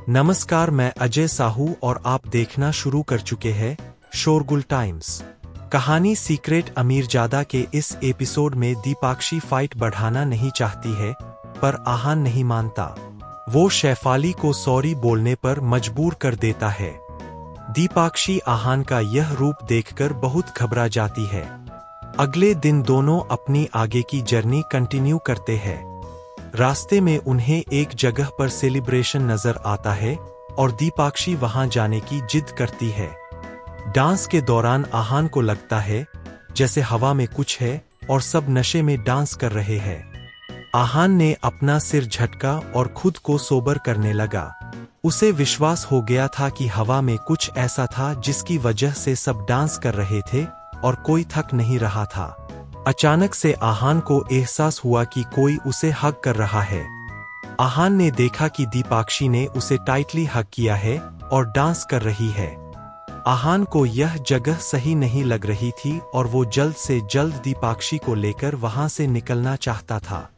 नमस्कार, मैं अजय साहू और आप देखना शुरू कर चुके हैं शोरगुल टाइम्स। कहानी सीक्रेट अमीरजादा के इस एपिसोड में दीपाक्षी फाइट बढ़ाना नहीं चाहती है, पर आहान नहीं मानता। वो शेफाली को सॉरी बोलने पर मजबूर कर देता है। दीपाक्षी आहान का यह रूप देखकर बहुत घबरा जाती है। अगले दिन दोनों अपनी आगे की जर्नी कंटिन्यू करते हैं। रास्ते में उन्हें एक जगह पर सेलिब्रेशन नजर आता है और दीपाक्षी वहां जाने की जिद करती है। डांस के दौरान आहान को लगता है जैसे हवा में कुछ है और सब नशे में डांस कर रहे हैं। आहान ने अपना सिर झटका और खुद को सोबर करने लगा। उसे विश्वास हो गया था कि हवा में कुछ ऐसा था जिसकी वजह से सब डांस कर रहे थे और कोई थक नहीं रहा था। अचानक से आहान को एहसास हुआ कि कोई उसे हग कर रहा है। आहान ने देखा कि दीपाक्षी ने उसे टाइटली हग किया है और डांस कर रही है। आहान को यह जगह सही नहीं लग रही थी और वो जल्द से जल्द दीपाक्षी को लेकर वहां से निकलना चाहता था।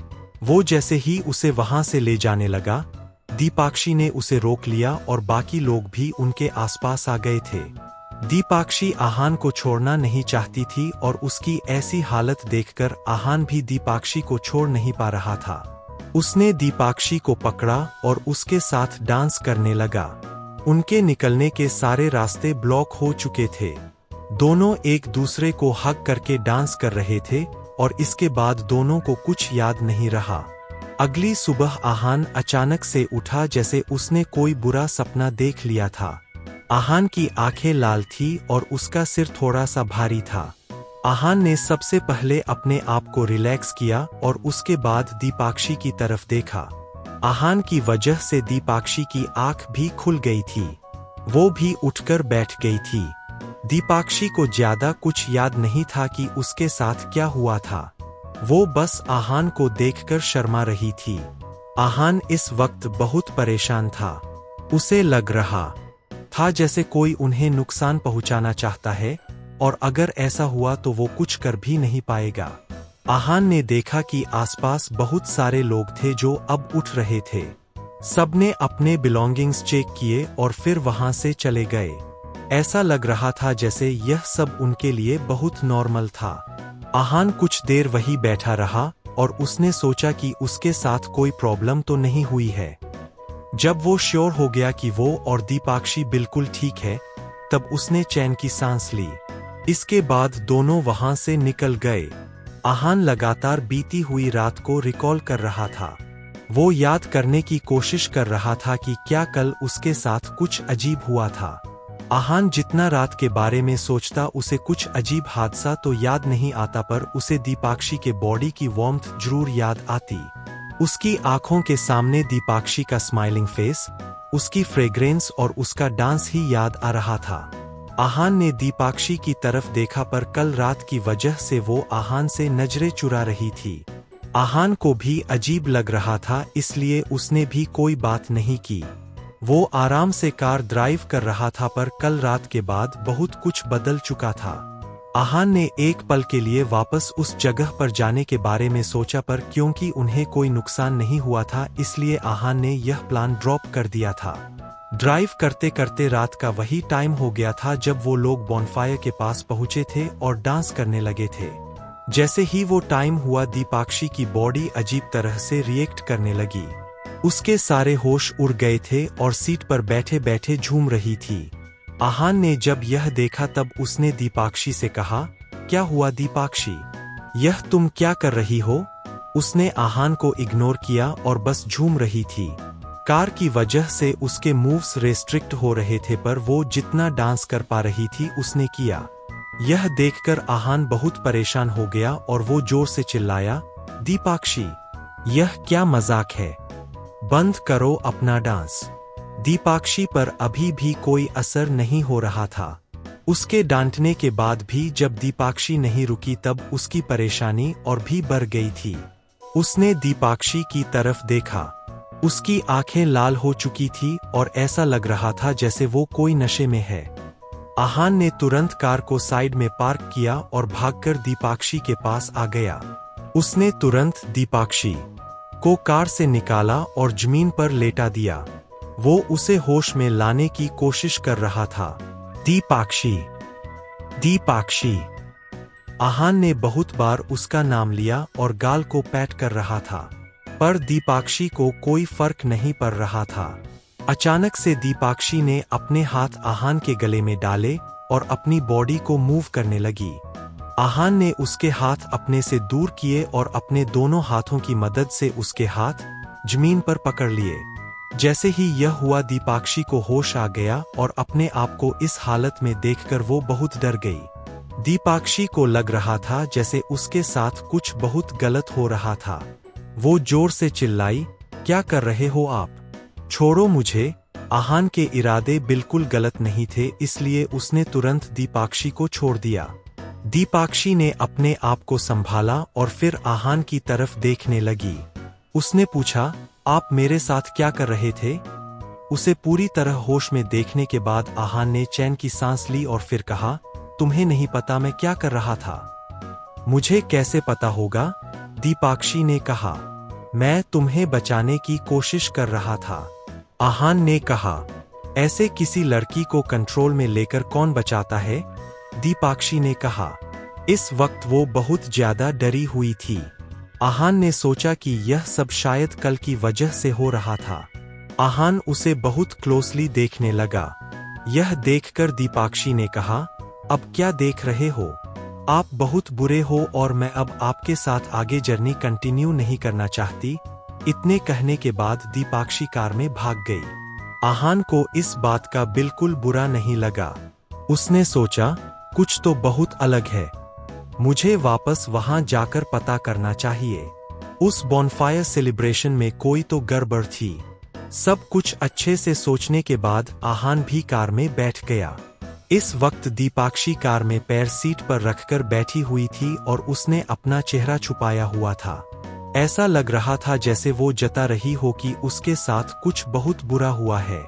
वो जैसे ही उसे वहां से ले जाने लगा, दीपाक्षी ने उसे रोक लिया और बाकी लोग भी उनके आसपास आ गए थे। दीपाक्षी आहान को छोड़ना नहीं चाहती थी और उसकी ऐसी हालत देखकर आहान भी दीपाक्षी को छोड़ नहीं पा रहा था। उसने दीपाक्षी को पकड़ा और उसके साथ डांस करने लगा। उनके निकलने के सारे रास्ते ब्लॉक हो चुके थे। दोनों एक दूसरे को हग करके डांस कर रहे थे और इसके बाद दोनों को कुछ याद नहीं रहा। अगली सुबह आहान अचानक से उठा जैसे उसने कोई बुरा सपना देख लिया था। आहान की आंखें लाल थी और उसका सिर थोड़ा सा भारी था। आहान ने सबसे पहले अपने आप को रिलैक्स किया और उसके बाद दीपाक्षी की तरफ देखा। आहान की वजह से दीपाक्षी की आंख भी खुल गई थी। वो भी उठकर बैठ गई थी। दीपाक्षी को ज्यादा कुछ याद नहीं था कि उसके साथ क्या हुआ था। वो बस आहान को देखकर शर्मा रही थी। आहान इस वक्त बहुत परेशान था। उसे लग रहा था जैसे कोई उन्हें नुकसान पहुंचाना चाहता है और अगर ऐसा हुआ तो वो कुछ कर भी नहीं पाएगा। आहान ने देखा कि आसपास बहुत सारे लोग थे जो अब उठ रहे थे। सबने अपने बिलोंगिंग्स चेक किए और फिर वहां से चले गए। ऐसा लग रहा था जैसे यह सब उनके लिए बहुत नॉर्मल था। आहान कुछ देर वही बैठा रहा और उसने सोचा कि उसके साथ कोई प्रॉब्लम तो नहीं हुई है। जब वो श्योर हो गया कि वो और दीपाक्षी बिल्कुल ठीक है, तब उसने चैन की सांस ली। इसके बाद दोनों वहां से निकल गए। आहान लगातार बीती हुई रात को रिकॉल कर रहा था। वो याद करने की कोशिश कर रहा था कि क्या कल उसके साथ कुछ अजीब हुआ था। आहान जितना रात के बारे में सोचता उसे कुछ अजीब हादसा तो याद नहीं आता, पर उसे दीपाक्षी के बॉडी की वार्मथ जरूर याद आती। उसकी आंखों के सामने दीपाक्षी का स्माइलिंग फेस, उसकी फ्रेग्रेंस और उसका डांस ही याद आ रहा था। आहान ने दीपाक्षी की तरफ देखा, पर कल रात की वजह से वो आहान से नजरें चुरा रही थी। आहान को भी अजीब लग रहा था, इसलिए उसने भी कोई बात नहीं की। वो आराम से कार ड्राइव कर रहा था, पर कल रात के बाद बहुत कुछ बदल चुका था। आहान ने एक पल के लिए वापस उस जगह पर जाने के बारे में सोचा, पर क्योंकि उन्हें कोई नुकसान नहीं हुआ था इसलिए आहान ने यह प्लान ड्रॉप कर दिया था। ड्राइव करते करते रात का वही टाइम हो गया था जब वो लोग बॉनफायर के पास पहुंचे थे और डांस करने लगे थे। जैसे ही वो टाइम हुआ, दीपाक्षी की बॉडी अजीब तरह से रिएक्ट करने लगी। उसके सारे होश उड़ गए थे और सीट पर बैठे बैठे झूम रही थी। आहान ने जब यह देखा तब उसने दीपाक्षी से कहा, क्या हुआ दीपाक्षी, यह तुम क्या कर रही हो? उसने आहान को इग्नोर किया और बस झूम रही थी। कार की वजह से उसके मूव्स रेस्ट्रिक्ट हो रहे थे, पर वो जितना डांस कर पा रही थी उसने किया। यह देखकर आहान बहुत परेशान हो गया और वो जोर से चिल्लाया, दीपाक्षी, यह क्या मजाक है? बंद करो अपना डांस। दीपाक्षी पर अभी भी कोई असर नहीं हो रहा था। उसके डांटने के बाद भी जब दीपाक्षी नहीं रुकी तब उसकी परेशानी और भी बढ़ गई थी। उसने दीपाक्षी की तरफ देखा। उसकी आंखें लाल हो चुकी थी और ऐसा लग रहा था जैसे वो कोई नशे में है। आहान ने तुरंत कार को साइड में पार्क किया और भागकर दीपाक्षी के पास आ गया। उसने तुरंत दीपाक्षी को कार से निकाला और जमीन पर लेटा दिया। वो उसे होश में लाने की कोशिश कर रहा था। दीपाक्षी, दीपाक्षी। आहान ने बहुत बार उसका नाम लिया और गाल को पैट कर रहा था, पर दीपाक्षी को कोई फर्क नहीं पड़ रहा था। अचानक से दीपाक्षी ने अपने हाथ आहान के गले में डाले और अपनी बॉडी को मूव करने लगी। आहान ने उसके हाथ अपने से दूर किए और अपने दोनों हाथों की मदद से उसके हाथ जमीन पर पकड़ लिए। जैसे ही यह हुआ, दीपाक्षी को होश आ गया और अपने आप को इस हालत में देखकर वो बहुत डर गई। दीपाक्षी को लग रहा था जैसे उसके साथ कुछ बहुत गलत हो रहा था। वो जोर से चिल्लाई, क्या कर रहे हो आप? छोड़ो मुझे। आहान के इरादे बिल्कुल गलत नहीं थे, इसलिए उसने तुरंत दीपाक्षी को छोड़ दिया। दीपाक्षी ने अपने आप को संभाला और फिर आहान की तरफ देखने लगी। उसने पूछा, आप मेरे साथ क्या कर रहे थे? उसे पूरी तरह होश में देखने के बाद आहान ने चैन की सांस ली और फिर कहा, तुम्हें नहीं पता मैं क्या कर रहा था? मुझे कैसे पता होगा? दीपाक्षी ने कहा, मैं तुम्हें बचाने की कोशिश कर रहा था। आहान ने कहा, ऐसे किसी लड़की को कंट्रोल में लेकर कौन बचाता है? दीपाक्षी ने कहा। इस वक्त वो बहुत ज्यादा डरी हुई थी। आहान ने सोचा कि यह सब शायद कल की वजह से हो रहा था। आहान उसे बहुत क्लोजली देखने लगा। यह देखकर दीपाक्षी ने कहा, अब क्या देख रहे हो? आप बहुत बुरे हो और मैं अब आपके साथ आगे जर्नी कंटिन्यू नहीं करना चाहती। इतने कहने के बाद दीपाक्षी कार में भाग गई। आहान को इस बात का बिल्कुल बुरा नहीं लगा। उसने सोचा, कुछ तो बहुत अलग है, मुझे वापस वहां जाकर पता करना चाहिए। उस बॉनफायर सेलिब्रेशन में कोई तो गड़बड़ थी। सब कुछ अच्छे से सोचने के बाद आहान भी कार में बैठ गया। इस वक्त दीपाक्षी कार में पैर सीट पर रखकर बैठी हुई थी और उसने अपना चेहरा छुपाया हुआ था। ऐसा लग रहा था जैसे वो जता रही हो कि उसके साथ कुछ बहुत बुरा हुआ है।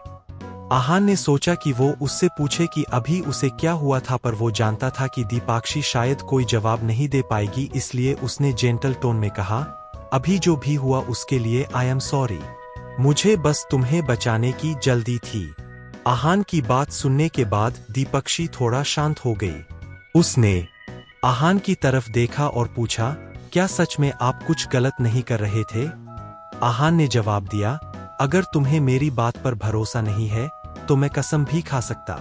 आहान ने सोचा कि वो उससे पूछे कि अभी उसे क्या हुआ था, पर वो जानता था कि दीपाक्षी शायद कोई जवाब नहीं दे पाएगी, इसलिए उसने जेंटल टोन में कहा, अभी जो भी हुआ उसके लिए आई एम सॉरी। मुझे बस तुम्हें बचाने की जल्दी थी। आहान की बात सुनने के बाद दीपाक्षी थोड़ा शांत हो गई। उसने आहान की तरफ देखा और पूछा, क्या सच में आप कुछ गलत नहीं कर रहे थे? आहान ने जवाब दिया, अगर तुम्हें मेरी बात पर भरोसा नहीं है तो मैं कसम भी खा सकता।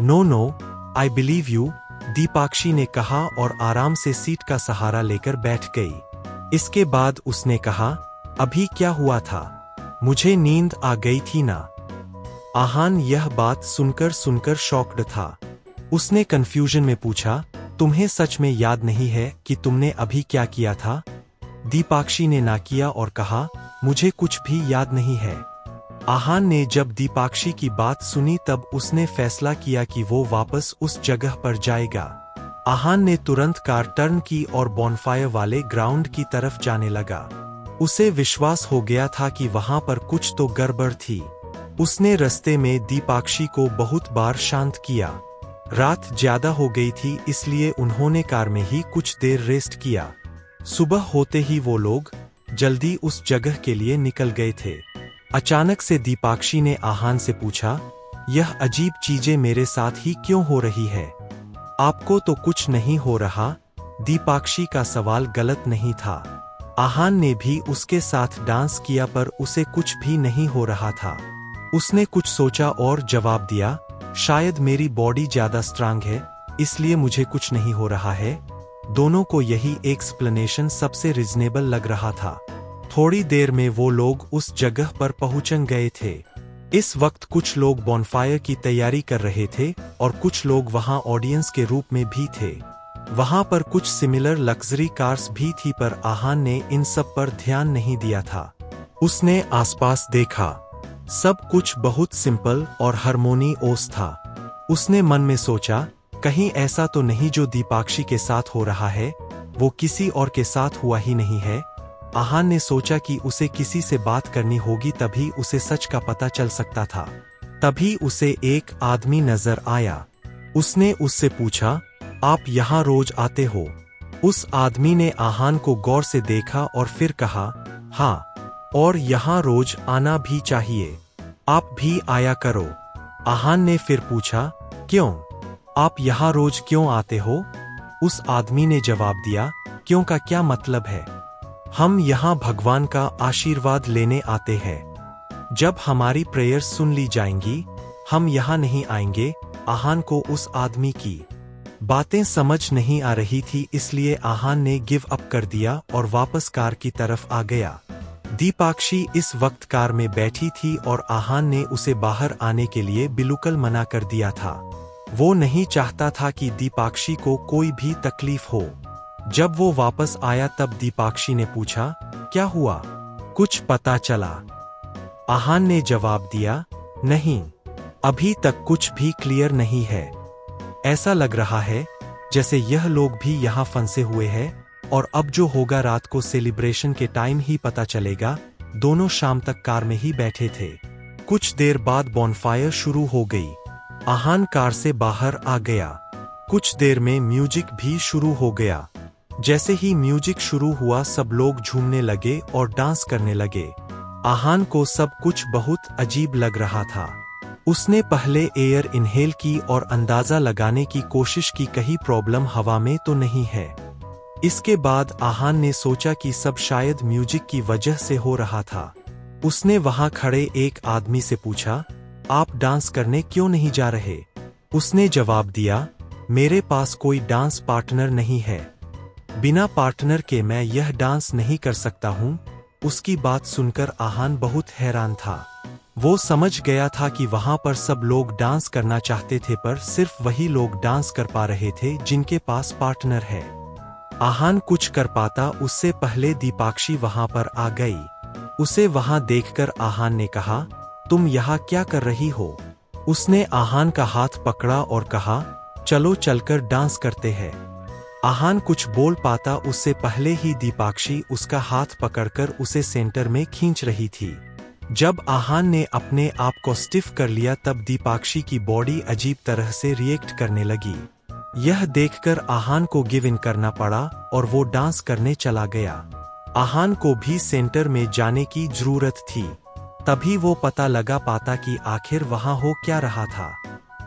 No, I believe you, Deepakshi ने कहा और आराम से सीट का सहारा लेकर बैठ गई। इसके बाद उसने कहा, अभी क्या हुआ था? मुझे नींद आ गई थी ना। आहान यह बात सुनकर शॉक्ड था। उसने कंफ्यूजन में पूछा, तुम्हें सच में याद नहीं है कि तुमने अभी क्या किया था? दीपाक्षी ने ना किया और कहा, मुझे कुछ भी याद नहीं है। आहान ने जब दीपाक्षी की बात सुनी तब उसने फैसला किया कि वो वापस उस जगह पर जाएगा। आहान ने तुरंत कार टर्न की और बॉनफायर वाले ग्राउंड की तरफ जाने लगा। उसे विश्वास हो गया था कि वहां पर कुछ तो गड़बड़ थी। उसने रास्ते में दीपाक्षी को बहुत बार शांत किया। रात ज्यादा हो गई थी, इसलिए उन्होंने कार में ही कुछ देर रेस्ट किया। सुबह होते ही वो लोग जल्दी उस जगह के लिए निकल गए थे। अचानक से दीपाक्षी ने आहान से पूछा, यह अजीब चीजें मेरे साथ ही क्यों हो रही है? आपको तो कुछ नहीं हो रहा? दीपाक्षी का सवाल गलत नहीं था। आहान ने भी उसके साथ डांस किया पर उसे कुछ भी नहीं हो रहा था। उसने कुछ सोचा और जवाब दिया, शायद मेरी बॉडी ज्यादा स्ट्रांग है, इसलिए मुझे कुछ नहीं हो रहा है। दोनों को यही एक्सप्लेनेशन सबसे रीजनेबल लग रहा था। थोड़ी देर में वो लोग उस जगह पर पहुंच गए थे। इस वक्त कुछ लोग बॉनफायर की तैयारी कर रहे थे और कुछ लोग वहां ऑडियंस के रूप में भी थे। वहां पर कुछ सिमिलर लग्जरी कार्स भी थी, पर आहान ने इन सब पर ध्यान नहीं दिया था। उसने आसपास देखा, सब कुछ बहुत सिंपल और हारमोनियस था। उसने मन में सोचा, कहीं ऐसा तो नहीं जो दीपाक्षी के साथ हो रहा है, वो किसी और के साथ हुआ ही नहीं है। आहान ने सोचा कि उसे किसी से बात करनी होगी, तभी उसे सच का पता चल सकता था। तभी उसे एक आदमी नजर आया। उसने उससे पूछा, आप यहाँ रोज आते हो? उस आदमी ने आहान को गौर से देखा और फिर कहा, हाँ, और यहाँ रोज आना भी चाहिए। आप भी आया करो। आहान ने फिर पूछा, क्यों? आप यहाँ रोज क्यों आते हो? उस आदमी ने जवाब दिया, क्यों का क्या मतलब है? हम यहाँ भगवान का आशीर्वाद लेने आते हैं। जब हमारी प्रेयर्स सुन ली जाएंगी, हम यहाँ नहीं आएंगे। आहान को उस आदमी की बातें समझ नहीं आ रही थी, इसलिए आहान ने गिव अप कर दिया और वापस कार की तरफ आ गया। दीपाक्षी इस वक्त कार में बैठी थी और आहान ने उसे बाहर आने के लिए बिल्कुल मना कर दिया था। वो नहीं चाहता था कि दीपाक्षी को कोई भी तकलीफ हो। जब वो वापस आया तब दीपाक्षी ने पूछा, क्या हुआ? कुछ पता चला? आहान ने जवाब दिया, नहीं, अभी तक कुछ भी क्लियर नहीं है। ऐसा लग रहा है जैसे यह लोग भी यहाँ फंसे हुए हैं और अब जो होगा रात को सेलिब्रेशन के टाइम ही पता चलेगा। दोनों शाम तक कार में ही बैठे थे। कुछ देर बाद बॉनफायर शुरू हो गई। आहान कार से बाहर आ गया। कुछ देर में म्यूजिक भी शुरू हो गया। जैसे ही म्यूजिक शुरू हुआ सब लोग झूमने लगे और डांस करने लगे। आहान को सब कुछ बहुत अजीब लग रहा था। उसने पहले एयर इनहेल की और अंदाजा लगाने की कोशिश की कहीं प्रॉब्लम हवा में तो नहीं है। इसके बाद आहान ने सोचा कि सब शायद म्यूजिक की वजह से हो रहा था। उसने वहां खड़े एक आदमी से पूछा, आप डांस करने क्यों नहीं जा रहे? उसने जवाब दिया, मेरे पास कोई डांस पार्टनर नहीं है। बिना पार्टनर के मैं यह डांस नहीं कर सकता हूँ। उसकी बात सुनकर आहान बहुत हैरान था। वो समझ गया था कि वहां पर सब लोग डांस करना चाहते थे, पर सिर्फ वही लोग डांस कर पा रहे थे जिनके पास पार्टनर है। आहान कुछ कर पाता उससे पहले दीपाक्षी वहां पर आ गई। उसे वहां देखकर आहान ने कहा, तुम यहाँ क्या कर रही हो? उसने आहान का हाथ पकड़ा और कहा, चलो चलकर डांस करते हैं। आहान कुछ बोल पाता उससे पहले ही दीपाक्षी उसका हाथ पकड़कर उसे सेंटर में खींच रही थी। जब आहान ने अपने आप को स्टिफ कर लिया तब दीपाक्षी की बॉडी अजीब तरह से रिएक्ट करने लगी। यह देखकर आहान को गिव इन करना पड़ा और वो डांस करने चला गया। आहान को भी सेंटर में जाने की जरूरत थी। तभी वो पता लगा पाता कि आखिर वहां हो क्या रहा था।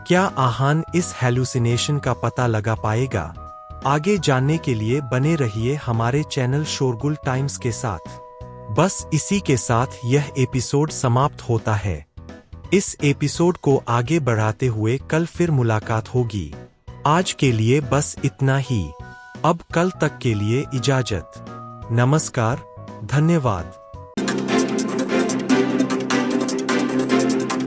क्या आहान इस हेलुसिनेशन का पता लगा पाएगा? आगे जानने के लिए बने रहिए हमारे चैनल शोरगुल टाइम्स के साथ। बस इसी के साथ यह एपिसोड समाप्त होता है। इस एपिसोड को आगे बढ़ाते हुए कल फिर मुलाकात होगी। आज के लिए बस इतना ही। अब कल तक के लिए इजाजत। नमस्कार, धन्यवाद।